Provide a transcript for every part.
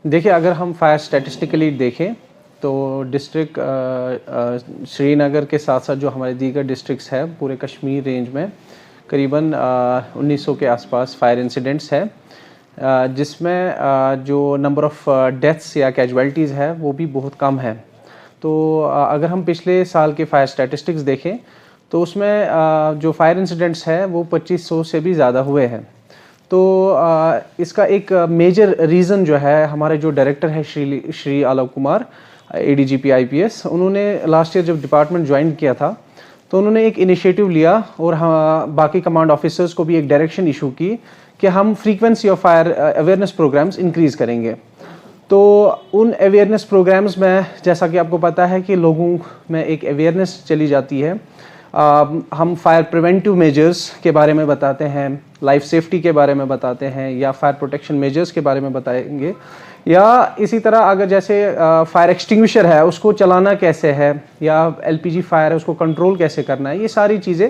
देखिए, अगर हम फायर स्टैटिस्टिकली देखें तो डिस्ट्रिक्ट श्रीनगर के साथ साथ जो हमारे दीगर डिस्ट्रिक्ट्स हैं पूरे कश्मीर रेंज में करीबन 1900 के आसपास फायर इंसिडेंट्स है, जिसमें जो नंबर ऑफ़ डेथ्स या कैजुअल्टीज़ है वो भी बहुत कम है। तो अगर हम पिछले साल के फायर स्टैटिस्टिक्स देखें तो उसमें जो फायर इंसिडेंट्स है वो 2500 से भी ज़्यादा हुए हैं। तो इसका एक मेजर रीज़न जो है, हमारे जो डायरेक्टर है श्री आलोक कुमार ADGP IPS, उन्होंने लास्ट ईयर जब डिपार्टमेंट ज्वाइन किया था तो उन्होंने एक इनिशिएटिव लिया और हाँ, बाकी कमांड ऑफिसर्स को भी एक डायरेक्शन इशू की कि हम frequency of fire awareness programs increase करेंगे। तो उन अवेयरनेस प्रोग्राम्स में, जैसा कि आपको पता है कि लोगों में एक अवेयरनेस चली जाती है, हम फायर प्रिवेंटिव मेजर्स के बारे में बताते हैं, लाइफ सेफ्टी के बारे में बताते हैं, या फायर प्रोटेक्शन मेजर्स के बारे में बताएंगे, या इसी तरह अगर जैसे फायर एक्सटिंग्विशर है उसको चलाना कैसे है, या LPG फायर है उसको कंट्रोल कैसे करना है, ये सारी चीज़ें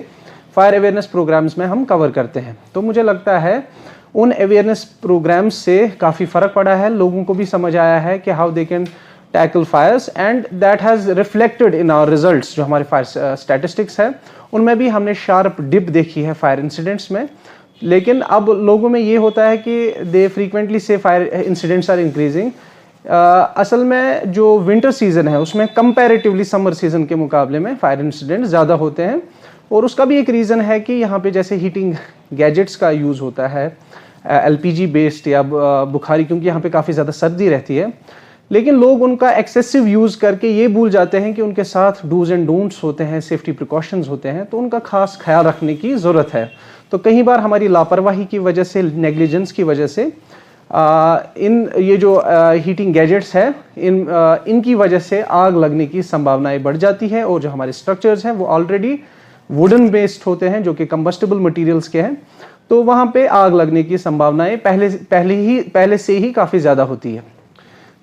फायर अवेयरनेस प्रोग्राम्स में हम कवर करते हैं। तो मुझे लगता है उन अवेयरनेस प्रोग्राम्स से काफ़ी फ़र्क पड़ा है, लोगों को भी समझ आया है कि how they can tackle fires, and that has reflected in our results. जो हमारे फायर स्टैटिस्टिक्स है उनमें भी हमने शार्प डिप देखी है फायर इंसिडेंट्स में। लेकिन अब लोगों में ये होता है कि दे फ्रीक्वेंटली से फायर इंसिडेंट्स आर इंक्रीजिंग। असल में जो विंटर सीज़न है उसमें कंपैरेटिवली समर सीज़न के मुकाबले में फायर इंसिडेंट्स ज़्यादा होते हैं, और उसका भी एक रीज़न है कि यहाँ पे जैसे हीटिंग गैजेट्स का यूज़ होता है, LPG बेस्ड या बुखारी, क्योंकि यहाँ पे काफ़ी ज़्यादा सर्दी रहती है। लेकिन लोग उनका एक्सेसिव यूज़ करके ये भूल जाते हैं कि उनके साथ डूज एंड डोंट्स होते हैं, सेफ्टी प्रिकॉशंस होते हैं, तो उनका खास ख्याल रखने की ज़रूरत है। तो कई बार हमारी लापरवाही की वजह से, नेग्लिजेंस की वजह से ये जो हीटिंग गैजेट्स है इनकी वजह से आग लगने की संभावनाएं बढ़ जाती है, और जो हमारे स्ट्रक्चर्स हैं वो ऑलरेडी वुडन बेस्ड होते हैं जो कि कंबस्टेबल मटेरियल्स के हैं, तो वहाँ पे आग लगने की संभावनाएं पहले से ही काफ़ी ज़्यादा होती है।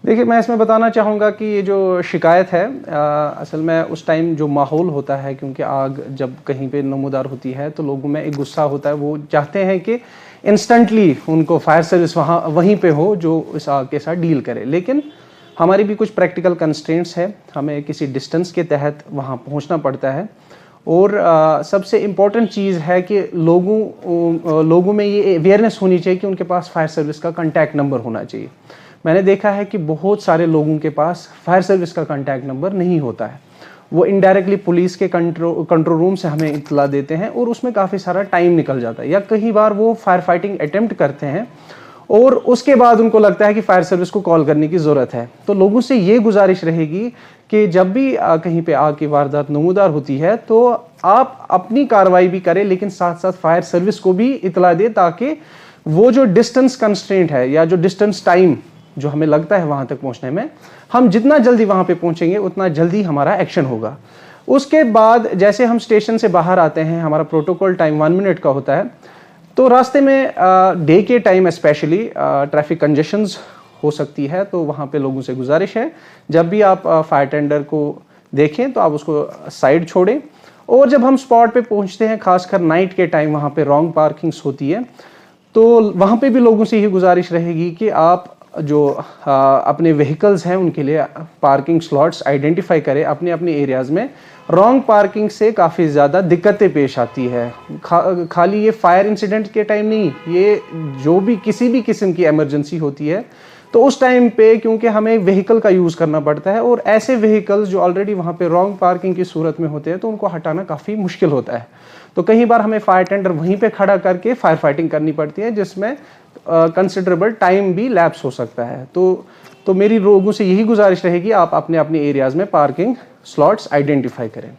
देखिए, मैं इसमें बताना चाहूँगा कि ये जो शिकायत है, असल में उस टाइम जो माहौल होता है, क्योंकि आग जब कहीं पे नमूदार होती है तो लोगों में एक गुस्सा होता है, वो चाहते हैं कि इंस्टेंटली उनको फायर सर्विस वहीं पे हो जो इस आग के साथ डील करे। लेकिन हमारी भी कुछ प्रैक्टिकल कंस्ट्रेंट्स है, हमें किसी डिस्टेंस के तहत वहाँ पहुँचना पड़ता है, और सबसे इम्पॉर्टेंट चीज़ है कि लोगों में ये अवेयरनेस होनी चाहिए कि उनके पास फायर सर्विस का कॉन्टैक्ट नंबर होना चाहिए। मैंने देखा है कि बहुत सारे लोगों के पास फायर सर्विस का कॉन्टैक्ट नंबर नहीं होता है, वो इनडायरेक्टली पुलिस के कंट्रोल रूम से हमें इत्तला देते हैं, और उसमें काफ़ी सारा टाइम निकल जाता है, या कई बार वो फायर फाइटिंग अटेम्प्ट करते हैं और उसके बाद उनको लगता है कि फायर सर्विस को कॉल करने की ज़रूरत है। तो लोगों से ये गुजारिश रहेगी कि जब भी कहीं पे आग की वारदात नमूदार होती है तो आप अपनी कार्रवाई भी करें, लेकिन साथ साथ फायर सर्विस को भी इत्तला दें, ताकि वो जो डिस्टेंस कंस्ट्रेंट है या जो डिस्टेंस टाइम जो हमें लगता है वहाँ तक पहुँचने में, हम जितना जल्दी वहाँ पे पहुँचेंगे उतना जल्दी हमारा एक्शन होगा। उसके बाद जैसे हम स्टेशन से बाहर आते हैं, हमारा प्रोटोकॉल टाइम 1 मिनट का होता है, तो रास्ते में डे के टाइम स्पेशली ट्रैफिक कंजेशंस हो सकती है, तो वहाँ पे लोगों से गुजारिश है जब भी आप फायर टेंडर को देखें तो आप उसको साइड छोड़ें। और जब हम स्पॉट पे पहुँचते हैं, खासकर नाइट के टाइम वहाँ पे रॉन्ग पार्किंग्स होती है, तो वहाँ पे भी लोगों से यही गुजारिश रहेगी कि आप जो अपने व्हीकल्स हैं उनके लिए पार्किंग स्लॉट्स आइडेंटिफाई करें अपने अपने एरियाज़ में। रॉन्ग पार्किंग से काफ़ी ज़्यादा दिक्कतें पेश आती है, खाली ये फायर इंसिडेंट के टाइम नहीं, ये जो भी किसी भी किस्म की इमरजेंसी होती है तो उस टाइम पे, क्योंकि हमें व्हीकल का यूज़ करना पड़ता है, और ऐसे व्हीकल्स जो ऑलरेडी वहाँ पे रॉन्ग पार्किंग की सूरत में होते हैं तो उनको हटाना काफ़ी मुश्किल होता है। तो कई बार हमें फायर टेंडर वहीं पे खड़ा करके फायर फाइटिंग करनी पड़ती है, जिसमें कंसिडरेबल टाइम भी लैप्स हो सकता है। तो मेरी लोगों से यही गुजारिश रहेगी, आप अपने अपने एरियाज़ में पार्किंग स्लॉट्स आइडेंटिफाई करें।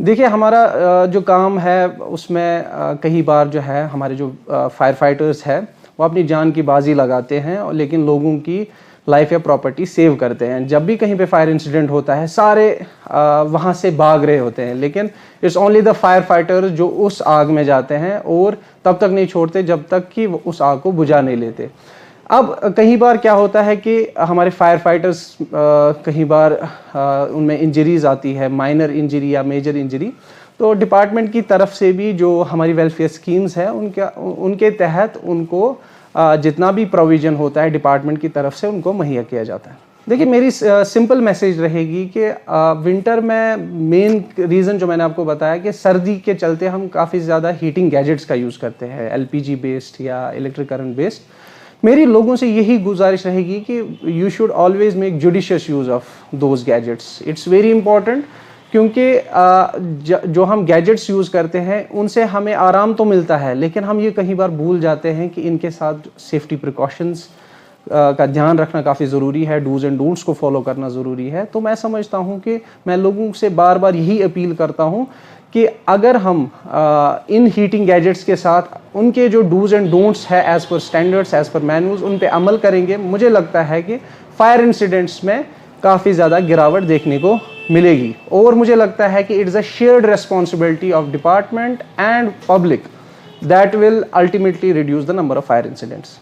देखिए, हमारा जो काम है उसमें कई बार जो है हमारे जो फायर फाइटर्स है वो अपनी जान की बाजी लगाते हैं, लेकिन लोगों की लाइफ या प्रॉपर्टी सेव करते हैं। जब भी कहीं पे फायर इंसिडेंट होता है सारे वहाँ से भाग रहे होते हैं, लेकिन it's only the fire fighters जो उस आग में जाते हैं और तब तक नहीं छोड़ते जब तक कि वो उस आग को बुझा नहीं लेते। अब कई बार क्या होता है कि हमारे फायर फाइटर्स कई बार उनमें इंजरीज आती है, माइनर इंजरी या मेजर इंजरी, तो डिपार्टमेंट की तरफ से भी जो हमारी वेलफेयर स्कीम्स हैं उनके तहत उनको जितना भी प्रोविज़न होता है डिपार्टमेंट की तरफ से उनको मुहैया किया जाता है। देखिए मेरी सिंपल मैसेज रहेगी कि विंटर में मेन रीज़न जो मैंने आपको बताया कि सर्दी के चलते हम काफ़ी ज़्यादा हीटिंग गैजेट्स का यूज़ करते हैं, एलपीजी बेस्ड या इलेक्ट्रिक करंट बेस्ड। मेरी लोगों से यही गुजारिश रहेगी कि you should always make judicious use of those gadgets. It's very important, क्योंकि जो हम गैजेट्स यूज़ करते हैं उनसे हमें आराम तो मिलता है, लेकिन हम ये कई बार भूल जाते हैं कि इनके साथ सेफ्टी प्रिकॉशंस का ध्यान रखना काफ़ी ज़रूरी है, डूज एंड डोंट्स को फॉलो करना ज़रूरी है। तो मैं समझता हूँ कि मैं लोगों से बार बार यही अपील करता हूँ कि अगर हम इन हीटिंग गैजेट्स के साथ उनके जो डूज एंड डोंट्स है as per standards, as per manuals, उन पे अमल करेंगे, मुझे लगता है कि फायर इंसिडेंट्स में काफ़ी ज़्यादा गिरावट देखने को मिलेगी। और मुझे लगता है कि it's a shared responsibility of department and public that will ultimately reduce the number of fire incidents.